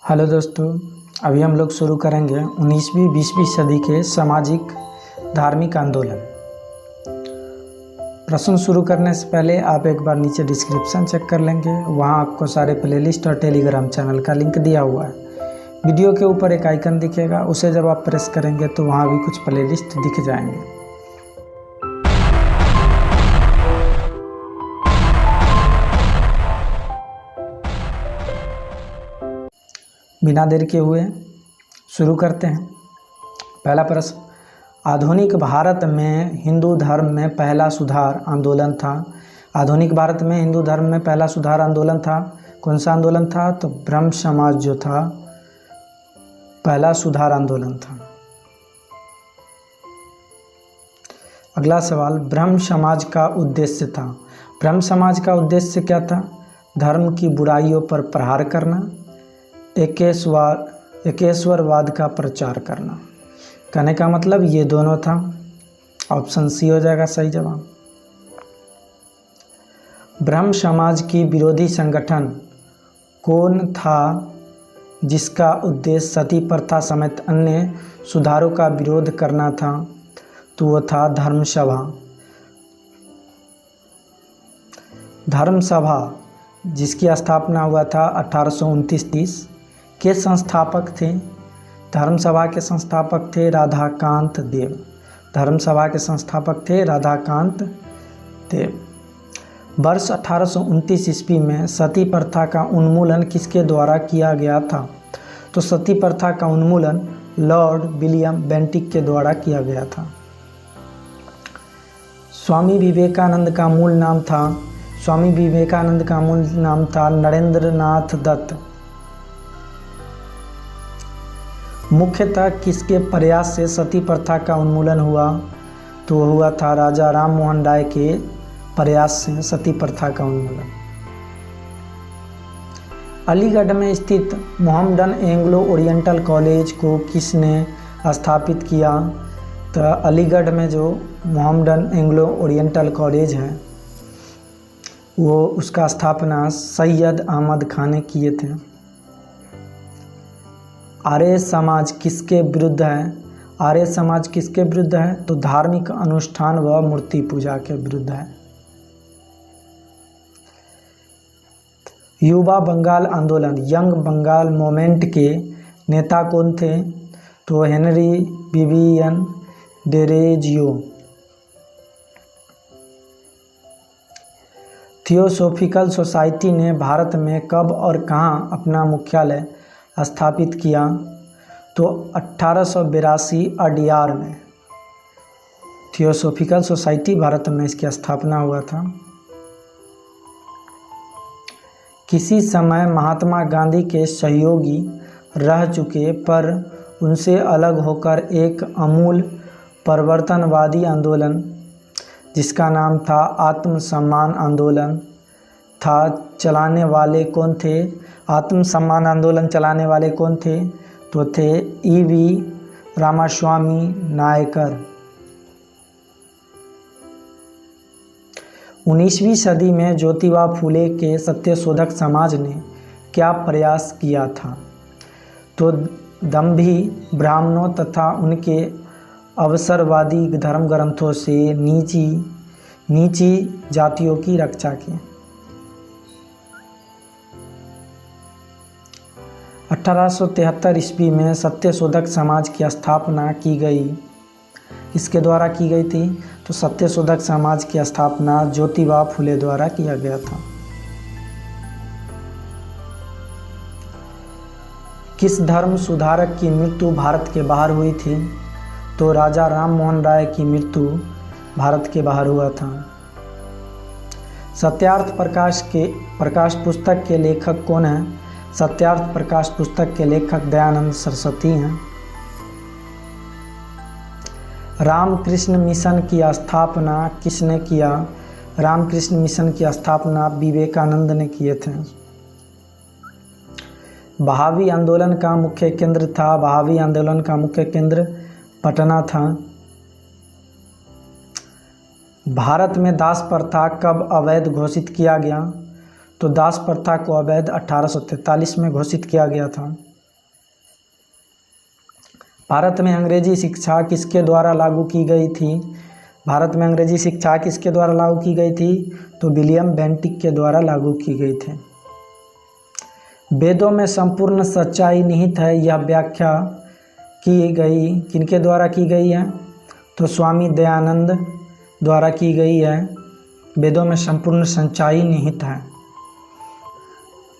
Hello दोस्तों, अभी हम लोग शुरू करेंगे 19वीं 20वीं सदी के सामाजिक धार्मिक आंदोलन। प्रश्न शुरू करने से पहले आप एक बार नीचे डिस्क्रिप्शन चेक कर लेंगे, वहाँ आपको सारे प्लेलिस्ट और टेलीग्राम चैनल का लिंक दिया हुआ है। वीडियो के ऊपर एक आइकन दिखेगा, उसे जब आप प्रेस करेंगे तो वहाँ भी कुछ प्लेलिस्ट दिख जाएंगे। बिना देर के हुए शुरू करते हैं। पहला प्रश्न, आधुनिक भारत में हिंदू धर्म में पहला सुधार आंदोलन था। आधुनिक भारत में हिंदू धर्म में पहला सुधार आंदोलन था। कौन सा आंदोलन था? तो ब्रह्म समाज जो था पहला सुधार आंदोलन था। अगला सवाल, ब्रह्म समाज का उद्देश्य था। ब्रह्म समाज का उद्देश्य क्या था? धर्म की बुराइयों पर प्रहार करना, एकेश्वरवाद का प्रचार करना। कहने का मतलब ये दोनों था। ऑप्शन सी हो जाएगा सही जवाब। ब्रह्म समाज की विरोधी संगठन कौन था जिसका उद्देश्य सती प्रथा समेत अन्य सुधारों का विरोध करना था? तो वो था धर्म सभा। धर्म सभा जिसकी स्थापना हुआ था 1829-30 के संस्थापक थे। धर्म सभा के संस्थापक थे राधाकांत देव। धर्म सभा के संस्थापक थे राधाकांत देव। वर्ष 1829 ईस्वी में सती प्रथा का उन्मूलन किसके द्वारा किया गया था? तो सती प्रथा का उन्मूलन लॉर्ड विलियम बेंटिक के द्वारा किया गया था। स्वामी विवेकानंद का मूल नाम था नरेंद्रनाथ दत्त। मुख्यतः किसके प्रयास से सती प्रथा का उन्मूलन हुआ? तो हुआ था राजा राम मोहन राय के प्रयास से सती प्रथा का उन्मूलन। अलीगढ़ में स्थित मोहम्मडन एंग्लो ओरिएंटल कॉलेज को किसने स्थापित किया? तो अलीगढ़ में जो मोहम्मडन एंग्लो ओरिएंटल कॉलेज है वो उसका स्थापना सैयद अहमद खान ने किए थे। आर्य समाज किसके विरुद्ध है? आर्य समाज किसके विरुद्ध है? तो धार्मिक अनुष्ठान व मूर्ति पूजा के विरुद्ध है। युवा बंगाल आंदोलन यंग बंगाल मूवमेंट के नेता कौन थे? तो Henry Vivian Derozio. Theosophical society ने भारत में कब और कहाँ अपना मुख्यालय स्थापित किया? तो 1882 अडियार में थियोसॉफिकल सोसाइटी भारत में इसकी स्थापना हुआ था। किसी समय महात्मा गांधी के सहयोगी रह चुके पर उनसे अलग होकर एक आमूल परिवर्तनवादी आंदोलन जिसका नाम था आत्मसम्मान आंदोलन था, चलाने वाले कौन थे? आत्मसम्मान आंदोलन चलाने वाले कौन थे? तो थे ई.वी. रामास्वामी नायकर। 19वीं सदी में ज्योतिबा फुले के सत्यशोधक समाज ने क्या प्रयास किया था? तो दंभी ब्राह्मणों तथा उनके अवसरवादी धर्म ग्रंथों से नीची जातियों की रक्षा की। 1873 ईस्वी में सत्यशोधक समाज की स्थापना की गई। इसके द्वारा की गई थी? तो सत्यशोधक समाज की स्थापना ज्योतिबा फुले द्वारा किया गया था। किस धर्म सुधारक की मृत्यु भारत के बाहर हुई थी? तो राजा राम मोहन राय की मृत्यु भारत के बाहर हुआ था। सत्यार्थ प्रकाश पुस्तक के लेखक कौन है? सत्यार्थ प्रकाश पुस्तक के लेखक दयानंद सरस्वती हैं। रामकृष्ण मिशन की स्थापना किसने किया? रामकृष्ण मिशन की स्थापना विवेकानंद ने किए थे। बहावी आंदोलन का मुख्य केंद्र था। बहावी आंदोलन का मुख्य केंद्र पटना था। भारत में दास प्रथा कब अवैध घोषित किया गया? तो दास प्रथा को अवैध 1843 में घोषित किया गया था। भारत में अंग्रेजी शिक्षा किसके द्वारा लागू की गई थी? भारत में अंग्रेजी शिक्षा किसके द्वारा लागू की गई थी? तो विलियम बेंटिक के द्वारा लागू की गई थी। वेदों में संपूर्ण सच्चाई निहित है, यह व्याख्या की गई किनके द्वारा की गई है? तो स्वामी दयानंद द्वारा की गई है। वेदों में संपूर्ण सच्चाई निहित है।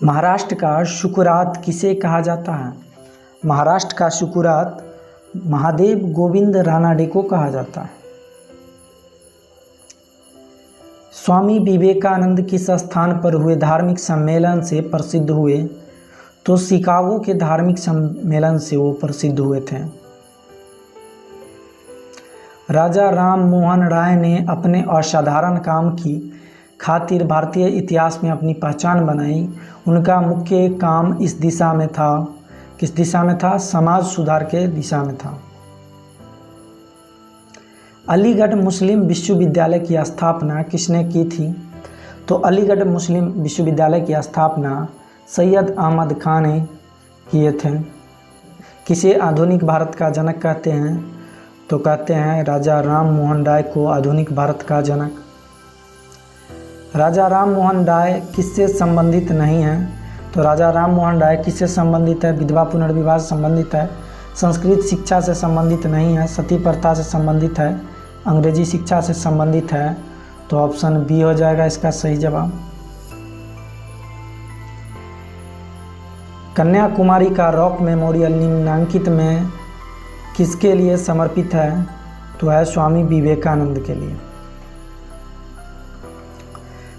महाराष्ट्र का शुकुरात किसे कहा जाता है? महाराष्ट्र का शुकुरात महादेव गोविंद रानाडे को कहा जाता है। स्वामी विवेकानंद किस स्थान पर हुए धार्मिक सम्मेलन से प्रसिद्ध हुए? तो शिकागो के धार्मिक सम्मेलन से वो प्रसिद्ध हुए थे। राजा राम मोहन राय ने अपने असाधारण काम की खातिर भारतीय इतिहास में अपनी पहचान बनाई। उनका मुख्य काम इस दिशा में था, किस दिशा में था? समाज सुधार के दिशा में था। अलीगढ़ मुस्लिम विश्वविद्यालय की स्थापना किसने की थी? तो अलीगढ़ मुस्लिम विश्वविद्यालय की स्थापना सैयद अहमद खान ने किए थे। किसे आधुनिक भारत का जनक कहते हैं? तो कहते हैं राजा राम मोहन राय को आधुनिक भारत का जनक। राजा राम मोहन राय किससे संबंधित नहीं हैं? तो राजा राम मोहन राय किससे संबंधित है? विधवा पुनर्विवाह से संबंधित है, संस्कृत शिक्षा से संबंधित नहीं है, सती प्रथा से संबंधित है, अंग्रेजी शिक्षा से संबंधित है। तो ऑप्शन बी हो जाएगा इसका सही जवाब। कन्याकुमारी का रॉक मेमोरियल निम्नलिखित में किसके लिए समर्पित है? तो है स्वामी विवेकानंद के लिए।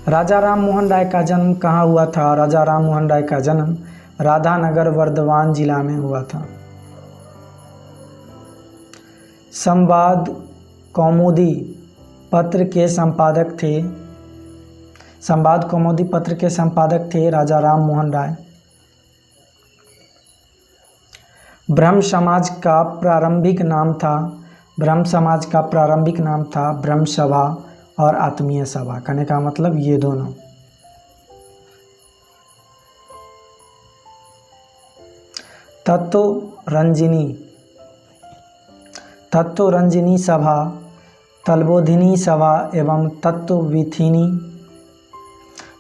राजा राम मोहन राय का जन्म कहाँ हुआ था? राजा राम मोहन राय का जन्म राधानगर वर्धमान जिला में हुआ था। संवाद कौमुदी पत्र के संपादक थे, संवाद कौमुदी पत्र के संपादक थे राजा राम मोहन राय। ब्रह्म समाज का प्रारंभिक नाम था, ब्रह्म समाज का प्रारंभिक नाम था ब्रह्म सभा और आत्मीय सभा। कहने का मतलब ये दोनों। तत्व रंजिनी सभा, तलबोधिनी सभा एवं तत्वविथिनी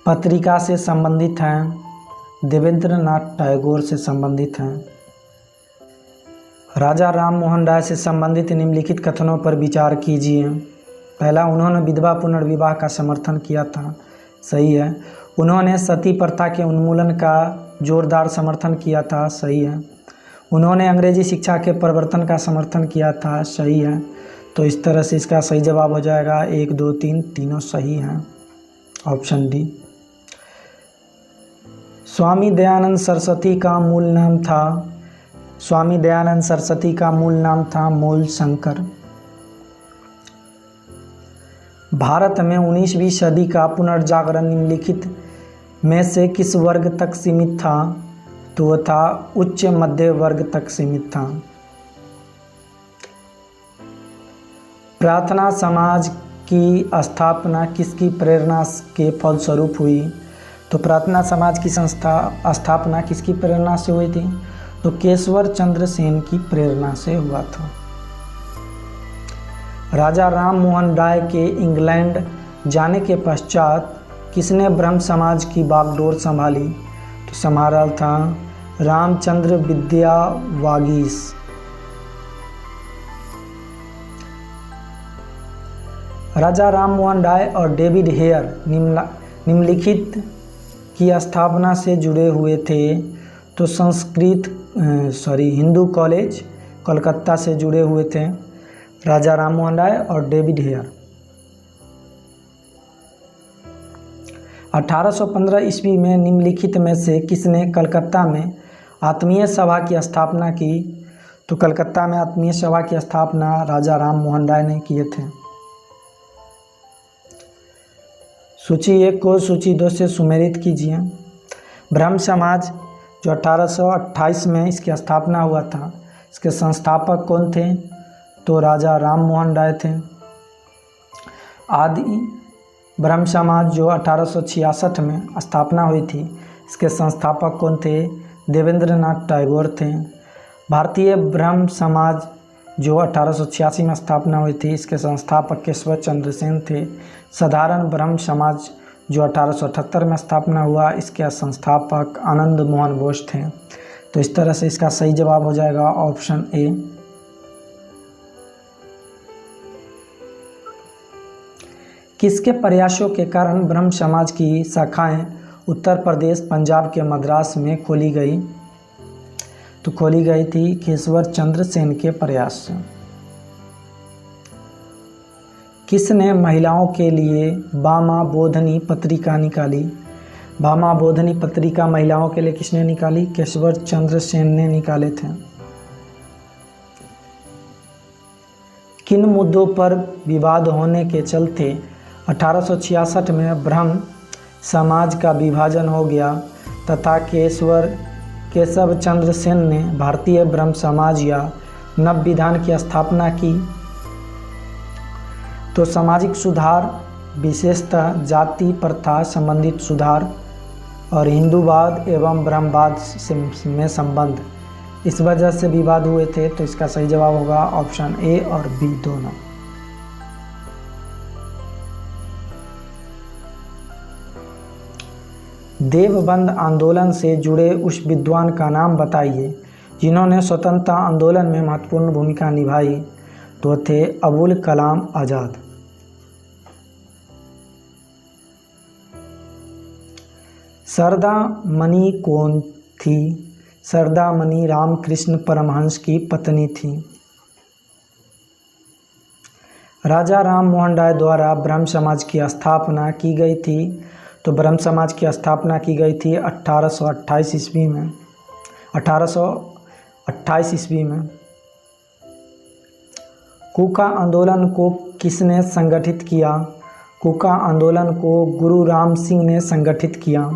पत्रिका से संबंधित हैं, देवेंद्रनाथ टैगोर से संबंधित हैं। राजा राम मोहन राय से संबंधित निम्नलिखित कथनों पर विचार कीजिए। पहला, उन्होंने विधवा पुनर्विवाह का समर्थन किया था, सही है। उन्होंने सती प्रथा के उन्मूलन का जोरदार समर्थन किया था, सही है। उन्होंने अंग्रेजी शिक्षा के प्रवर्तन का समर्थन किया था, सही है। तो इस तरह से इसका सही जवाब हो जाएगा 1, 2, 3 तीनों सही हैं, ऑप्शन डी। स्वामी दयानंद सरस्वती का मूल नाम था, स्वामी दयानंद सरस्वती का मूल नाम था मूल शंकर। भारत में 19वीं सदी का पुनर्जागरण निम्नलिखित में से किस वर्ग तक सीमित था? तो वह था उच्च मध्य वर्ग तक सीमित था। प्रार्थना समाज की स्थापना किसकी प्रेरणा के फलस्वरूप हुई? तो प्रार्थना समाज की स्थापना किसकी प्रेरणा से हुई थी? तो केशवर चंद्र सेन की प्रेरणा से हुआ था। राजा राम मोहन राय के इंग्लैंड जाने के पश्चात किसने ब्रह्म समाज की बागडोर संभाली? तो संभाला था रामचंद्र विद्यावागीश। राजा राम मोहन राय और डेविड हेयर निम्नलिखित की स्थापना से जुड़े हुए थे। तो हिंदू कॉलेज कोलकाता से जुड़े हुए थे राजा राम मोहन राय और डेविड हेयर। 1815 ईस्वी में निम्नलिखित में से किसने कलकत्ता में आत्मीय सभा की स्थापना की? तो कलकत्ता में आत्मीय सभा की स्थापना राजा राम मोहन राय ने किए थे। सूची 1 को सूची 2 से सुमेलित कीजिए। ब्रह्म समाज जो 1828 में इसकी स्थापना हुआ था, इसके संस्थापक कौन थे? तो राजा राम मोहन राय थे। आदि ब्रह्म समाज जो 1866 में स्थापना हुई थी, इसके संस्थापक कौन थे? देवेंद्रनाथ टैगोर थे। भारतीय ब्रह्म समाज जो 1886 में स्थापना हुई थी, इसके संस्थापक केशव चंद्र सेन थे। साधारण ब्रह्म समाज जो 1878 में स्थापना हुआ, इसके संस्थापक आनंद मोहन बोस थे। तो इस तरह से इसका सही जवाब हो जाएगा ऑप्शन ए। किसके प्रयासों के कारण ब्रह्म समाज की शाखाएं उत्तर प्रदेश, पंजाब के मद्रास में खोली गई? तो खोली गई थी केशव चंद्र सेन के प्रयास से। किसने महिलाओं के लिए भामा बोधनी पत्रिका निकाली? भामा बोधनी पत्रिका महिलाओं के लिए किसने निकाली? केशव चंद्र सेन ने निकाले थे। किन मुद्दों पर विवाद होने के चलते 1866 में ब्रह्म समाज का विभाजन हो गया तथा केशव चंद्र सेन ने भारतीय ब्रह्म समाज या नव विधान की स्थापना की? तो सामाजिक सुधार, विशेषतः जाति प्रथा संबंधित सुधार और हिंदूवाद एवं ब्रह्मवाद में संबंध, इस वजह से विवाद हुए थे। तो इसका सही जवाब होगा ऑप्शन ए और बी दोनों। देवबंद आंदोलन से जुड़े उस विद्वान का नाम बताइए जिन्होंने स्वतंत्रता आंदोलन में महत्वपूर्ण भूमिका निभाई। तो थे अबुल कलाम आज़ाद। शारदा मणि कौन थी? शारदा मणि रामकृष्ण परमहंस की पत्नी थी। राजा राम मोहन राय द्वारा ब्रह्म समाज की स्थापना की गई थी। तो ब्रह्म समाज की स्थापना की गई थी 1828 ईस्वी में। 1828 ईस्वी में। कूका आंदोलन को किसने संगठित किया? कूका आंदोलन को गुरु राम सिंह ने संगठित किया।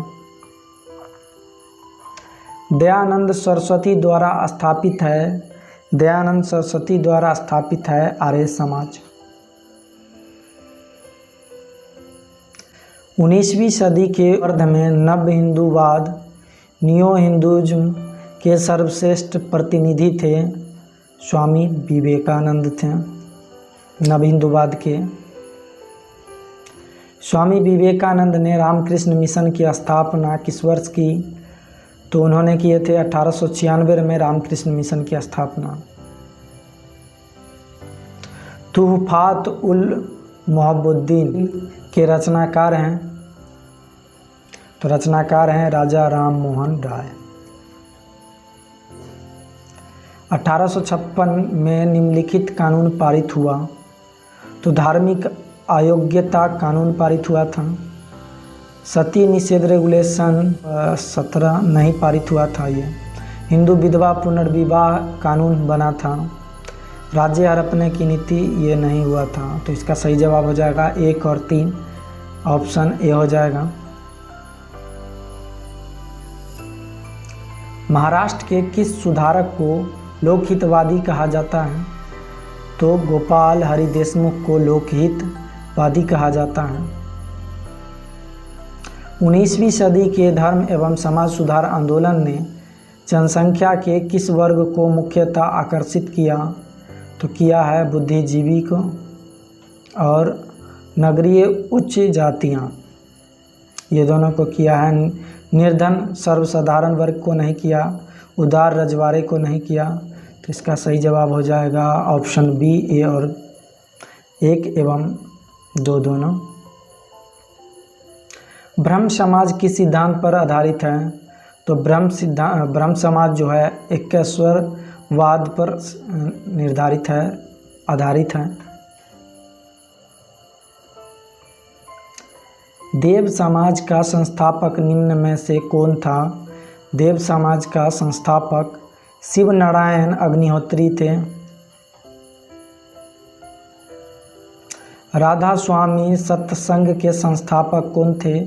दयानंद सरस्वती द्वारा स्थापित है। दयानंद सरस्वती द्वारा स्थापित है आर्य समाज। 19वीं सदी के अर्ध में नव हिंदूवाद, नियो हिंदुइज्म के सर्वश्रेष्ठ प्रतिनिधि थे स्वामी विवेकानंद थे। नव हिंदूवाद के स्वामी विवेकानंद ने रामकृष्ण मिशन की स्थापना किस वर्ष की? तो उन्होंने किए थे 1896 में रामकृष्ण मिशन की स्थापना। तुहफात उल मोहब्बुद्दीन के रचनाकार हैं। तो रचनाकार हैं राजा राम मोहन राय। 1856 में निम्नलिखित कानून पारित हुआ। तो धार्मिक अयोग्यता कानून पारित हुआ था। सती निषेध रेगुलेशन 17 नहीं पारित हुआ था। ये हिंदू विधवा पुनर्विवाह कानून बना था। राज्य हड़पने की नीति ये नहीं हुआ था। तो इसका सही जवाब हो जाएगा 1 और 3, ऑप्शन ए हो जाएगा। महाराष्ट्र के किस सुधारक को लोकहितवादी कहा जाता है? तो गोपाल हरि देशमुख को लोकहितवादी कहा जाता है। 19वीं सदी के धर्म एवं समाज सुधार आंदोलन ने जनसंख्या के किस वर्ग को मुख्यतः आकर्षित किया? तो किया है बुद्धिजीवी को और नगरीय उच्च जातियाँ, ये दोनों को किया है। निर्धन सर्वसाधारण वर्ग को नहीं किया, उदार रजवाड़े को नहीं किया। तो इसका सही जवाब हो जाएगा ऑप्शन बी, ए और 1 एवं 2 दोनों। ब्रह्म समाज किस सिद्धांत पर आधारित है? तो ब्रह्म समाज जो है एकेश्वरवाद पर निर्धारित है, आधारित है। देव समाज का संस्थापक निम्न में से कौन था? देव समाज का संस्थापक शिव नारायण अग्निहोत्री थे। राधा स्वामी सत्संग के संस्थापक कौन थे?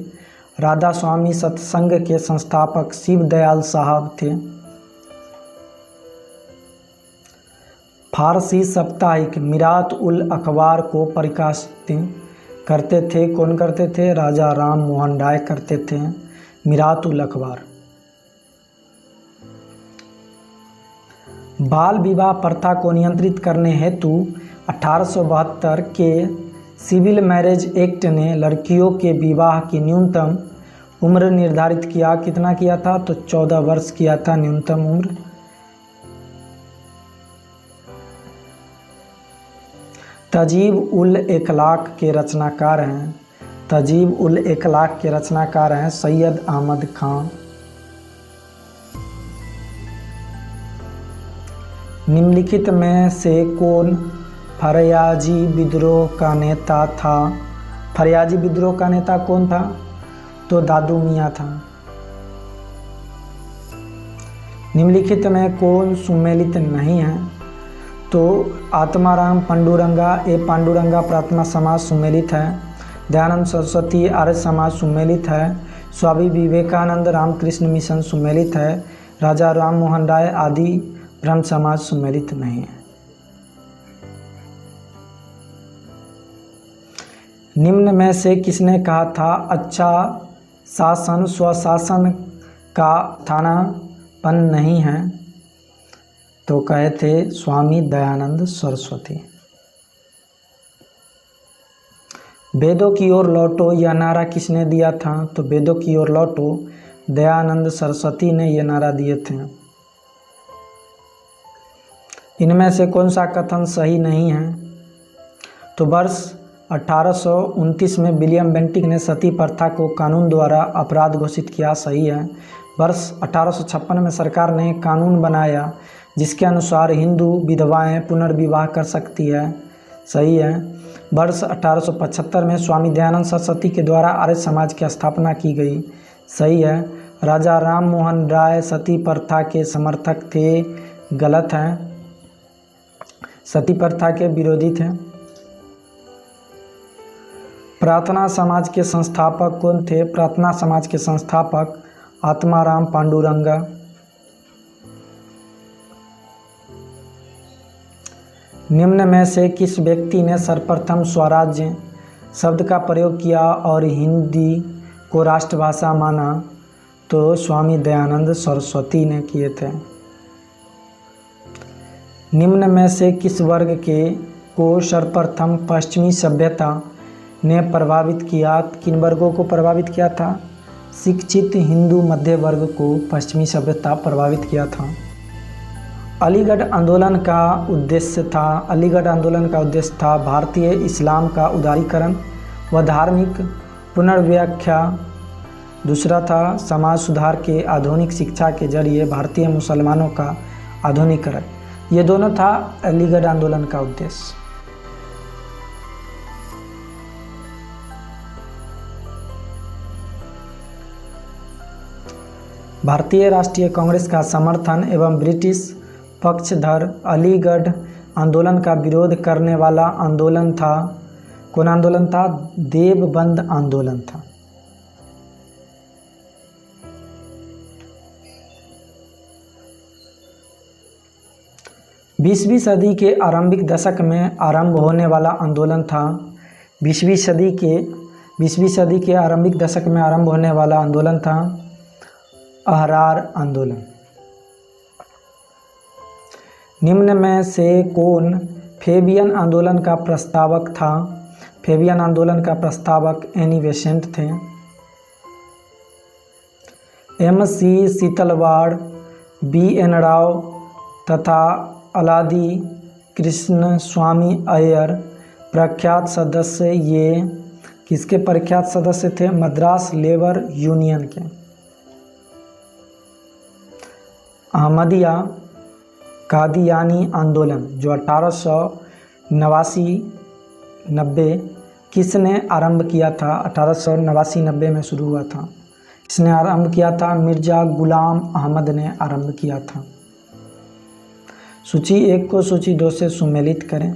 राधा स्वामी सत्संग के संस्थापक शिव दयाल साहब थे। फारसी साप्ताहिक मिरात उल अखबार को प्रकाशित करते थे कौन करते थे? राजा राम मोहन राय करते थे मिरात उल अखबार। बाल विवाह प्रथा को नियंत्रित करने हेतु 1872 के सिविल मैरिज एक्ट ने लड़कियों के विवाह की न्यूनतम उम्र निर्धारित किया। कितना किया था? तो 14 वर्ष किया था न्यूनतम उम्र। तजीब उल इखलाक के रचनाकार हैं। तजीब उल इखलाक के रचनाकार हैं सैयद अहमद खान। निम्नलिखित में से कौन फरयाजी विद्रोह का नेता था? फरयाजी विद्रोह का नेता कौन था? तो दादू मियाँ था। निम्नलिखित में कौन सुमेलित नहीं है? तो आत्माराम पांडुरंगा ए पांडुरंगा प्रार्थना समाज सुमेलित है। दयानंद सरस्वती आर्य समाज सुमेलित है। स्वामी विवेकानंद रामकृष्ण मिशन सुमेलित है। राजा राम मोहन राय आदि ब्रह्म समाज सुमेलित नहीं है। निम्न में से किसने कहा था अच्छा शासन स्वशासन का थानापन नहीं है? तो कहे थे स्वामी दयानंद सरस्वती। वेदों की ओर लौटो यह नारा किसने दिया था? तो वेदों की ओर लौटो दयानंद सरस्वती ने यह नारा दिए थे। इनमें से कौन सा कथन सही नहीं है? तो वर्ष 1829 में विलियम बेंटिक ने सती प्रथा को कानून द्वारा अपराध घोषित किया। सही है। वर्ष 1856 में सरकार ने कानून बनाया जिसके अनुसार हिंदू विधवाएं पुनर्विवाह कर सकती है। सही है। वर्ष 1875 में स्वामी दयानंद सरस्वती के द्वारा आर्य समाज की स्थापना की गई। सही है। राजा राम मोहन राय सती प्रथा के समर्थक थे। गलत है। सती प्रथा के विरोधी थे। प्रार्थना समाज के संस्थापक कौन थे? प्रार्थना समाज के संस्थापक आत्माराम पांडुरंगा। निम्न में से किस व्यक्ति ने सर्वप्रथम स्वराज्य शब्द का प्रयोग किया और हिंदी को राष्ट्रभाषा माना? तो स्वामी दयानंद सरस्वती ने किए थे। निम्न में से किस वर्ग को सर्वप्रथम पश्चिमी सभ्यता ने प्रभावित किया? किन वर्गों को प्रभावित किया था? शिक्षित हिंदू मध्य वर्ग को पश्चिमी सभ्यता प्रभावित किया था। अलीगढ़ आंदोलन का उद्देश्य था भारतीय इस्लाम का उदारीकरण व धार्मिक पुनर्व्याख्या। दूसरा था समाज सुधार के आधुनिक शिक्षा के जरिए भारतीय मुसलमानों का आधुनिकीकरण। ये दोनों था अलीगढ़ आंदोलन का उद्देश्य। भारतीय राष्ट्रीय कांग्रेस का समर्थन एवं ब्रिटिश पक्षधर अलीगढ़ आंदोलन का विरोध करने वाला आंदोलन था। कौन आंदोलन था? देवबंद आंदोलन था। बीसवीं सदी के आरंभिक दशक में आरंभ होने वाला आंदोलन था। 20वीं सदी के आरंभिक दशक में आरंभ होने वाला आंदोलन था अहरार आंदोलन। निम्न में से कौन फेबियन आंदोलन का प्रस्तावक था? फेबियन आंदोलन का प्रस्तावक एनी बेसेंट थे। MC सीतलवाड़, BN राव तथा अलादी कृष्ण स्वामी अय्यर प्रख्यात सदस्य। ये किसके प्रख्यात सदस्य थे? मद्रास लेबर यूनियन के। अहमदिया कादियानी आंदोलन जो 1889-90 किसने आरंभ किया था? 1889-90 में शुरू हुआ था। किसने आरंभ किया था? मिर्ज़ा गुलाम अहमद ने आरंभ किया था। सूची 1 को सूची 2 से सुमेलित करें।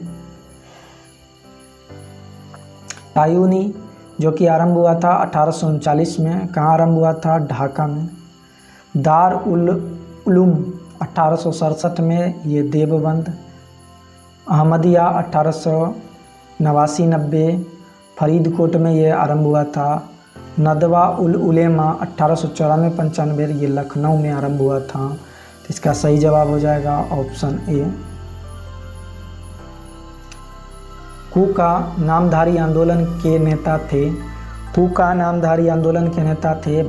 तायूनी जो कि आरंभ हुआ था 1839 में। कहाँ आरंभ हुआ था? ढाका में। दार उल उलूम 1867 में। ये देवबंद। अहमदिया 1889-90 फरीदकोट में ये आरंभ हुआ था। नदवा उल उलेमा 1894-95 ये लखनऊ में आरंभ हुआ था। तो इसका सही जवाब हो जाएगा ऑप्शन ए। कूका नामधारी आंदोलन के नेता थे। कूका नामधारी आंदोलन के नेता थे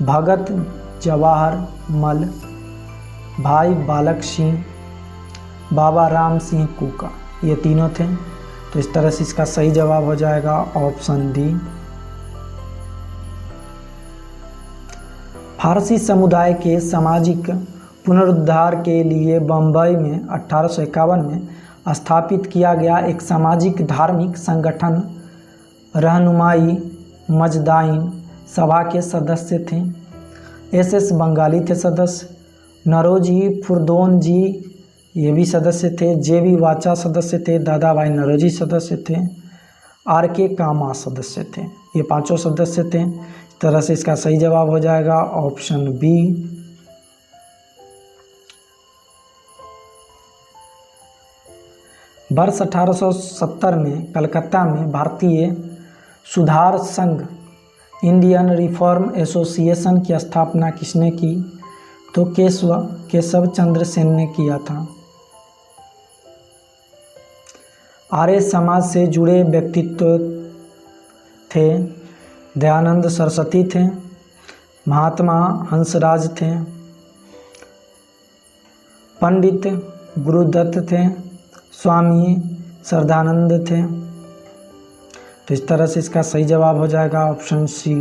भगत जवाहर मल, भाई बालक सिंह, बाबा राम सिंह कूका, ये तीनों थे। तो इस तरह से इसका सही जवाब हो जाएगा ऑप्शन डी। फारसी समुदाय के सामाजिक पुनरुद्धार के लिए बम्बई में 1851 में स्थापित किया गया एक सामाजिक धार्मिक संगठन रहनुमाई मजदाइन सभा के सदस्य थे। एस बंगाली थे सदस्य, नरोजी फुरदोन जी ये भी सदस्य थे, जे वाचा सदस्य थे, दादा भाई नरोजी सदस्य थे, RK कामा सदस्य थे। ये पांचों सदस्य थे। इस तरह से इसका सही जवाब हो जाएगा ऑप्शन बी। वर्ष 1870 में कलकत्ता में भारतीय सुधार संघ इंडियन रिफॉर्म एसोसिएशन की स्थापना किसने की? तो केशव चंद्र सेन ने किया था। आर्य समाज से जुड़े व्यक्तित्व थे। दयानंद सरस्वती थे, महात्मा हंसराज थे, पंडित गुरुदत्त थे, स्वामी श्रद्धानंद थे। तो इस तरह से इसका सही जवाब हो जाएगा ऑप्शन सी।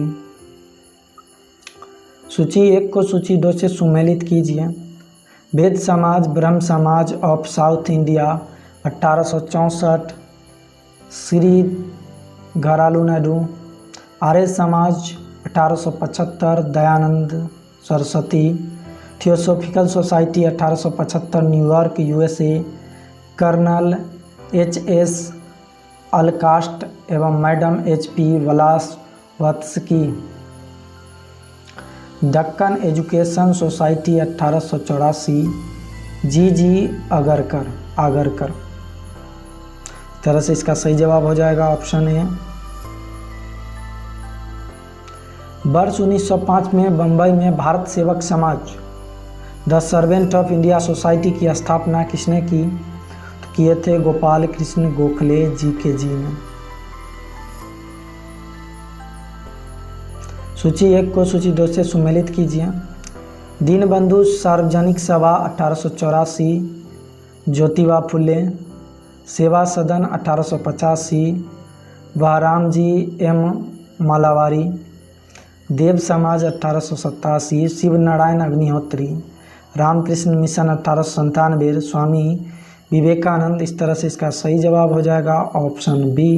सूची 1 को सूची 2 से सुमेलित कीजिए। वेद Samaj Brahmo Samaj of South India 1864, Shri Gharalu Naidu. Arya Samaj 1875, Dayanand Saraswati. Theosophical Society 1875, न्यूयॉर्क USA, कर्नल HS अलकास्ट एवं madam HP Blavatsky. Deccan Education Society 1884, GG Agarkar. इस तरह से इसका सही जवाब हो जाएगा ऑप्शन ए। वर्ष 1905 में बंबई में भारत सेवक समाज the servant of India society की स्थापना किसने की? तो किए थे गोपाल कृष्ण गोखले GK जी ने। सूची 1 को सूची 2 से सुमेलित कीजिए। दीनबंधु सार्वजनिक सभा 1884, ज्योतिबा फुले। सेवा सदन 1885, बहराम जी M मालावारी। देव समाज 1887, शिव नारायण अग्निहोत्री। रामकृष्ण मिशन 1897, स्वामी विवेकानंद। इस तरह से इसका सही जवाब हो जाएगा ऑप्शन बी।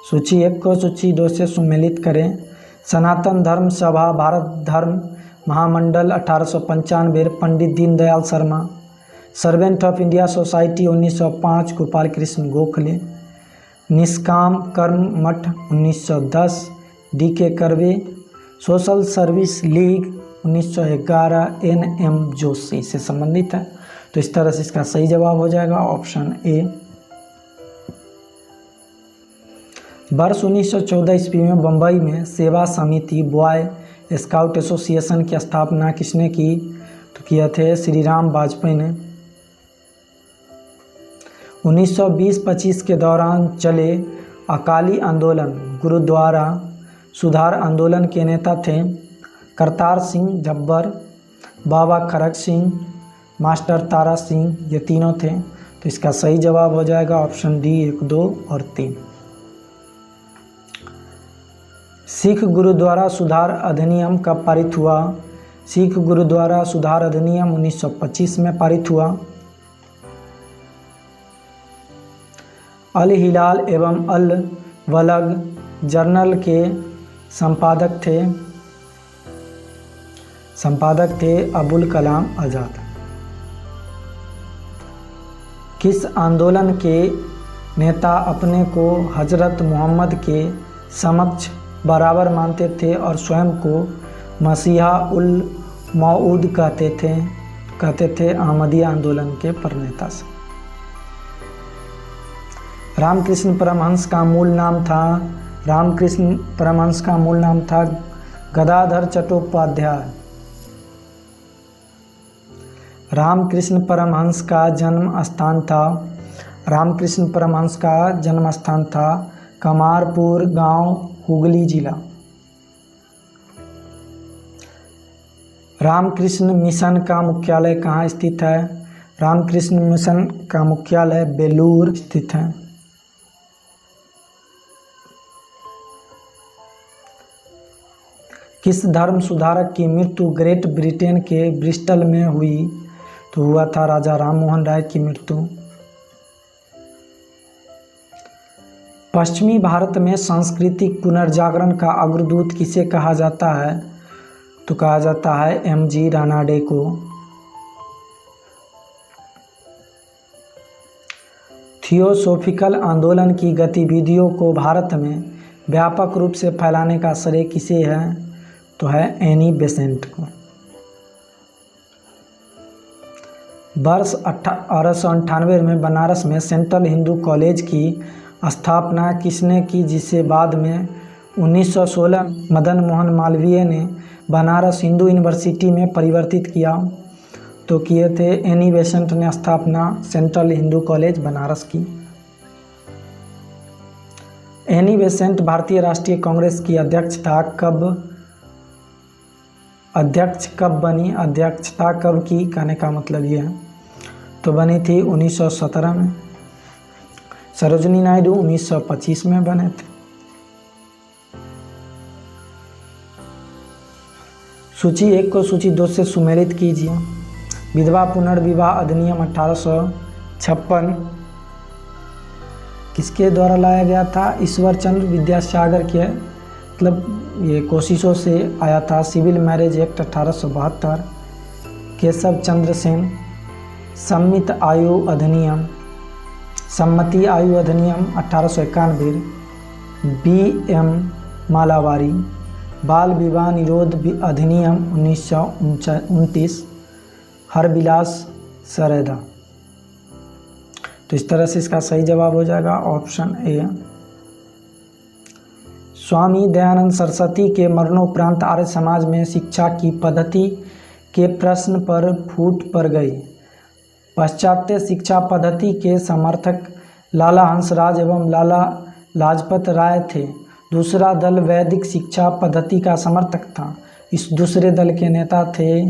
सूची 1 को सूची 2 से सुमेलित करें। सनातन धर्म Sabha Bharat Dharma Mahamandal 1895, Pandit Dindayal Sharma. Servant of India society 1905, Gopal Krishna Gokhale. Nishkam Karma Math 1910, DK Karve. Social service league 1911, NM Joshi से संबंधित है। तो इस तरह से इसका सही जवाब हो जाएगा ऑप्शन ए। वर्ष 1914 ईस्वी में बंबई में सेवा समिति बॉय स्काउट एसोसिएशन की स्थापना किसने की? तो किए थे श्री राम वाजपेयी ने। 1920-25 के दौरान चले अकाली आंदोलन गुरुद्वारा सुधार आंदोलन के नेता थे करतार सिंह झब्बर, बाबा खड़क सिंह, मास्टर तारा सिंह। ये तीनों थे। तो इसका सही जवाब हो जाएगा ऑप्शन डी 1, 2 और 3। सिख गुरुद्वारा सुधार अधिनियम कब पारित हुआ? सिख गुरुद्वारा सुधार अधिनियम 1925 में पारित हुआ। अल हिलाल एवं अल वलग जर्नल के संपादक थे अबुल कलाम आज़ाद। किस आंदोलन के नेता अपने को हजरत मोहम्मद के समक्ष बराबर मानते थे और स्वयं को मसीहा उल मऊद कहते थे? अहमदिया आंदोलन के प्रणेता से। रामकृष्ण परमहंस का मूल नाम था गदाधर चट्टोपाध्याय। रामकृष्ण परमहंस का जन्म स्थान था कमारपुर गांव, हुगली जिला। रामकृष्ण मिशन का मुख्यालय कहाँ स्थित है? रामकृष्ण मिशन का मुख्यालय बेलूर स्थित है। किस धर्म सुधारक की मृत्यु ग्रेट ब्रिटेन के ब्रिस्टल में हुई? तो हुआ था राजा राममोहन राय की मृत्यु। पश्चिमी भारत में सांस्कृतिक पुनर्जागरण का अग्रदूत किसे कहा जाता है? तो कहा जाता है एम.जी. रानाडे को। थियोसॉफिकल आंदोलन की गतिविधियों को भारत में व्यापक रूप से फैलाने का श्रेय किसे है? तो है एनी बेसेंट को। वर्ष 1898 में बनारस में सेंट्रल हिंदू कॉलेज की स्थापना किसने की, जिसे बाद में 1916 मदन मोहन मालवीय ने बनारस हिंदू यूनिवर्सिटी में परिवर्तित किया? तो किए थे एनी बेसेंट ने स्थापना सेंट्रल हिंदू कॉलेज बनारस की। एनी बेसेंट भारतीय राष्ट्रीय कांग्रेस की अध्यक्षता कब बनी? अध्यक्षता कब की कहने का मतलब ये है, तो बनी थी 1917 में। सरोजिनी नायडू 1925 में बने थे। सूची 1 को सूची 2 से सुमेलित कीजिए। विधवा पुनर्विवाह अधिनियम 1856 किसके द्वारा लाया गया था? ईश्वर चंद्र विद्यासागर के मतलब ये कोशिशों से आया था। Civil marriage act 1872, Keshav Chandra Sen. सम्मति आयु अधिनियम 1891, B.M. मालावारी। बाल विवाह निरोध अधिनियम 1929, हरबिलास सरेदा। तो इस तरह से इसका सही जवाब हो जाएगा ऑप्शन ए। स्वामी दयानंद सरस्वती के मरणोपरांत आर्य समाज में शिक्षा की पद्धति के प्रश्न पर फूट पड़ गई। पाश्चात्य शिक्षा पद्धति के समर्थक लाला हंसराज एवं लाला लाजपत राय थे। दूसरा दल वैदिक शिक्षा पद्धति का समर्थक था। इस दूसरे दल के नेता थे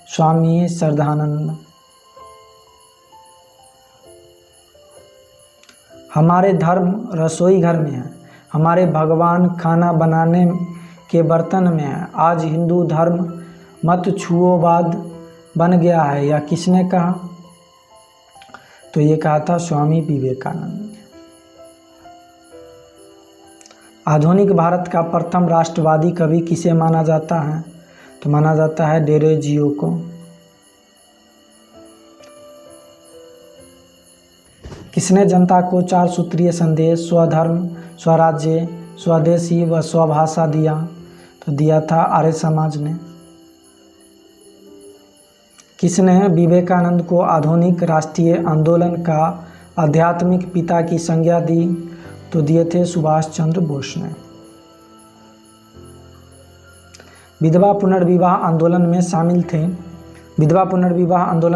स्वामी श्रद्धानंद। हमारे धर्म रसोई घर में है, हमारे भगवान खाना बनाने के बर्तन में है। आज हिंदू धर्म मत छुओवाद बन गया है, यह किसने कहा? तो ये कहा था स्वामी विवेकानंद ने। आधुनिक भारत का प्रथम राष्ट्रवादी कवि किसे माना जाता है? तो माना जाता है डेरोजियो को। किसने जनता को 4 सूत्रीय संदेश स्वधर्म, स्वराज्य, स्वदेशी व स्वभाषा दिया? तो दिया था आर्य समाज ने। किसने विवेकानंद को आधुनिक राष्ट्रीय आंदोलन का आध्यात्मिक पिता की संज्ञा दी? तो दिए थे सुभाष चंद्र बोस ने। विधवा पुनर्विवाह आंदोलन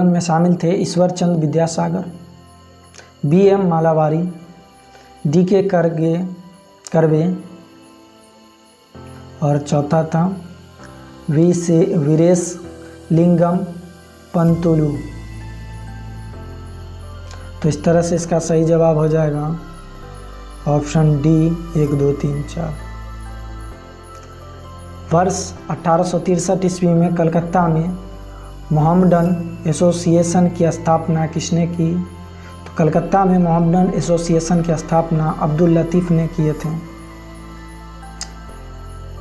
में शामिल थे ईश्वर चंद्र विद्यासागर, B.M. मालावारी, D.K. करवे और चौथा था वीरेश लिंगम पंतुलू। तो इस तरह से इसका सही जवाब हो जाएगा ऑप्शन डी 1, 2, 3, 4। वर्ष 1863 ईस्वी में कलकत्ता में मोहम्मडन एसोसिएशन की स्थापना किसने की? तो कलकत्ता में मोहम्मडन एसोसिएशन की स्थापना अब्दुल लतीफ़ ने किए थे।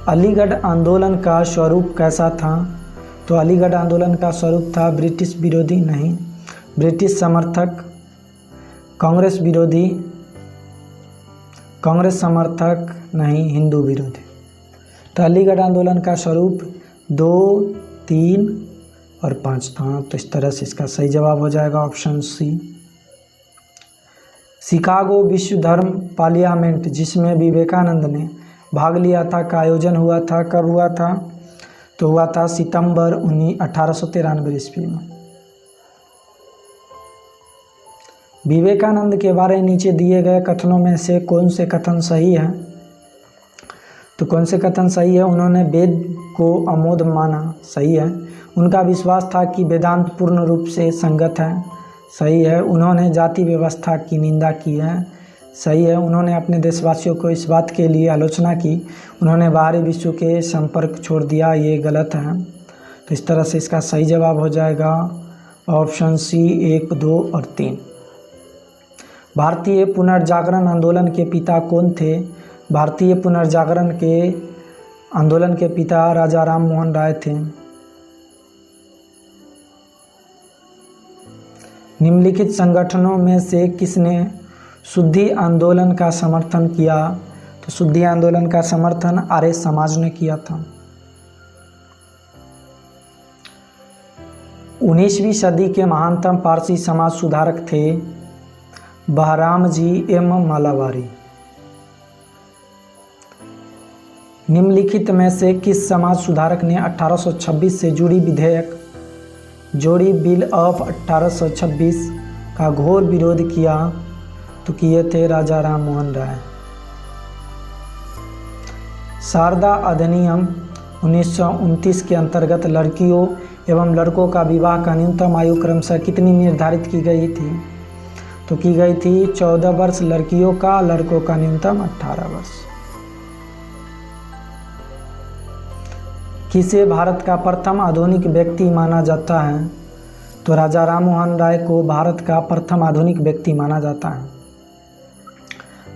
अलीगढ़ आंदोलन का स्वरूप कैसा था? तो अलीगढ़ आंदोलन का स्वरूप था ब्रिटिश विरोधी नहीं, ब्रिटिश समर्थक, कांग्रेस विरोधी, कांग्रेस समर्थक नहीं, हिंदू विरोधी। तो अलीगढ़ आंदोलन का स्वरूप 2, 3 और 5 था। तो इस तरह से इसका सही जवाब हो जाएगा ऑप्शन सी। शिकागो विश्व धर्म पार्लियामेंट जिसमें विवेकानंद ने भाग लिया था, का आयोजन हुआ था, कब हुआ था? तो हुआ था सितंबर 1893 ईस्वी में। विवेकानंद के बारे में नीचे दिए गए कथनों में से कौन से कथन सही है? तो कौन से कथन सही है? उन्होंने वेद को अमोघ माना, सही है। उनका विश्वास था कि वेदांत पूर्ण रूप से संगत है, सही है। उन्होंने जाति व्यवस्था की निंदा की है, सही है। उन्होंने अपने देशवासियों को इस बात के लिए आलोचना की, उन्होंने बाहरी विश्व के संपर्क छोड़ दिया, ये गलत है। तो इस तरह से इसका सही जवाब हो जाएगा ऑप्शन सी 1, 2 और 3। भारतीय पुनर्जागरण आंदोलन के पिता कौन थे? भारतीय पुनर्जागरण के आंदोलन के पिता राजा राम मोहन राय थे। निम्नलिखित संगठनों में से किसने शुद्धि आंदोलन का समर्थन किया? तो शुद्धि आंदोलन का समर्थन आर्य समाज ने किया था। 19वीं सदी के महानतम पारसी समाज सुधारक थे बहराम जी एम मालावारी। निम्नलिखित में से किस समाज सुधारक ने 1826 से जुड़ी विधेयक जोड़ी बिल ऑफ 1826 का घोर विरोध किया? तो किए थे राजा राम मोहन राय। शारदा अधिनियम 1929 के अंतर्गत लड़कियों एवं लड़कों का विवाह का न्यूनतम आयु क्रमशः कितनी निर्धारित की गई थी? तो की गई थी 14 वर्ष लड़कियों का, लड़कों का न्यूनतम 18 वर्ष। किसे भारत का प्रथम आधुनिक व्यक्ति माना जाता है? तो राजा राम मोहन राय को भारत का प्रथम आधुनिक व्यक्ति माना जाता है।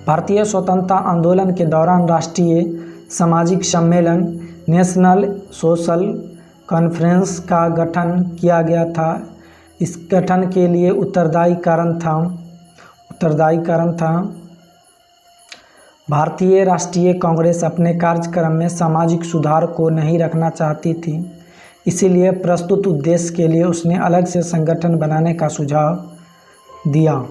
भारतीय स्वतंत्रता आंदोलन के दौरान राष्ट्रीय सामाजिक सम्मेलन नेशनल सोशल कॉन्फ्रेंस का गठन किया गया था। इस गठन के लिए उत्तरदायी कारण था भारतीय राष्ट्रीय कांग्रेस अपने कार्यक्रम में सामाजिक सुधार को नहीं रखना चाहती थी, इसीलिए प्रस्तुत उद्देश्य के लिए उसने अलग से संगठन बनाने का सुझाव दिया।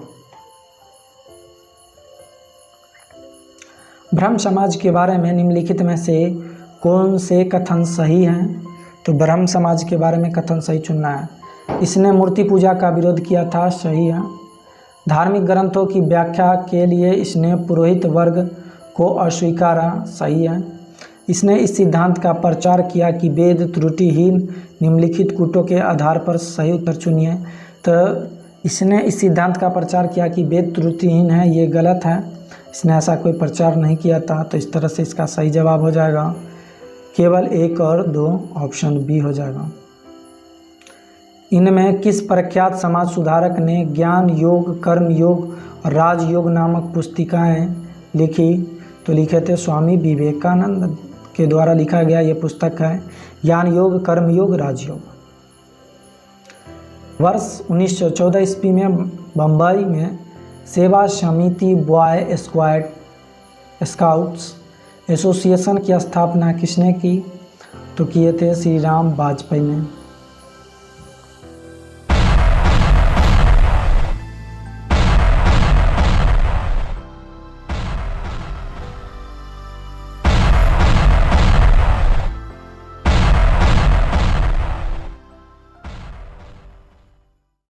ब्रह्म समाज के बारे में निम्नलिखित में से कौन से कथन सही हैं? तो ब्रह्म समाज के बारे में कथन सही चुनना है। इसने मूर्ति पूजा का विरोध किया था, सही है। धार्मिक ग्रंथों की व्याख्या के लिए इसने पुरोहित वर्ग को अस्वीकारा, सही है। इसने इस सिद्धांत का प्रचार किया कि वेद त्रुटिहीन निम्नलिखित कूटों के आधार पर, सही उत्तर चुनिए। तो इसने इस सिद्धांत का प्रचार किया कि वेद त्रुटिहीन है, ये गलत है। इसने ऐसा कोई प्रचार नहीं किया था। तो इस तरह से इसका सही जवाब हो जाएगा केवल 1 और 2, ऑप्शन बी हो जाएगा। इनमें किस प्रख्यात समाज सुधारक ने ज्ञान योग, कर्म योग और राजयोग नामक पुस्तिकाएं लिखी? तो लिखे थे स्वामी विवेकानंद के द्वारा लिखा गया ये पुस्तक है ज्ञान योग, कर्म योग, राजयोग। वर्ष 1914 ईस्वी में बम्बई में सेवा समिति बॉय स्काउट्स एसोसिएशन की स्थापना किसने की? तो किए थे श्री राम वाजपेयी ने।